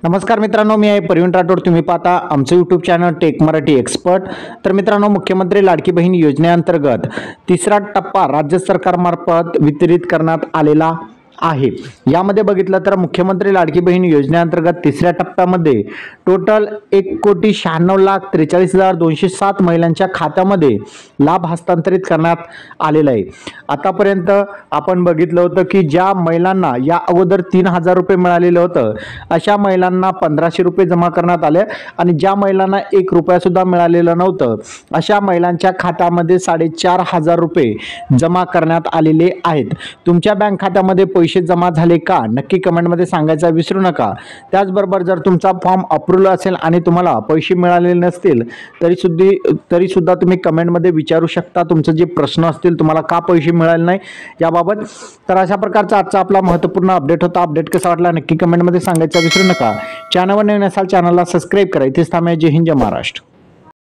नमस्कार मित्रांनो, मी आहे प्रवीण राठोड. तुम्ही पाहता आमचं YouTube channel tech Marathi expert. तर मित्रांनो, मुख्यमंत्री लाडकी बहीण योजनेअंतर्गत तिसरा टप्पा राज्य सरकारमार्फत वितरित करण्यात आलेला आहे. यामध्ये बघितलं तर मुख्यमंत्री लाडकी बहीण योजनेअंतर्गत तिसऱ्या टप्प्यामध्ये टोटल 1,46,43,207 महिलांच्या खात्यामध्ये लाभ हस्तांतरित करण्यात आलेला आहे. आतापर्यंत आपण बघितलं होतं की ज्या महिलांना या अगोदर 3,000 रुपये मिळालेलं होतं, अशा महिलांना 1,500 रुपये जमा करण्यात आले आणि ज्या महिलांना 1 रुपया सुद्धा मिळालेलं नव्हतं, अशा महिलांच्या खात्यामध्ये 4,500 रुपये जमा करण्यात आलेले आहेत. तुमच्या बँक खात्यामध्ये पैसे जमा झाले का, नक्की कमेंटमध्ये सांगायचं विसरू नका. त्याचबरोबर जर तुमचा फॉर्म अप्रूव्ह असेल आणि तुम्हाला पैसे मिळालेले नसतील तरी सुद्धा तुम्ही कमेंटमध्ये विचारू शकता. तुमचे जे प्रश्न असतील, तुम्हाला का पैसे मिळाले नाही याबाबत. तर अशा प्रकारचा आजचा आपला महत्त्वपूर्ण अपडेट होता. अपडेट कसा वाटला नक्की कमेंटमध्ये सांगायचं विसरू नका. चॅनलवर नवीन असाल चॅनलला सबस्क्राईब करा. इथेच थांबूया. जय हिंद, जय महाराष्ट्र.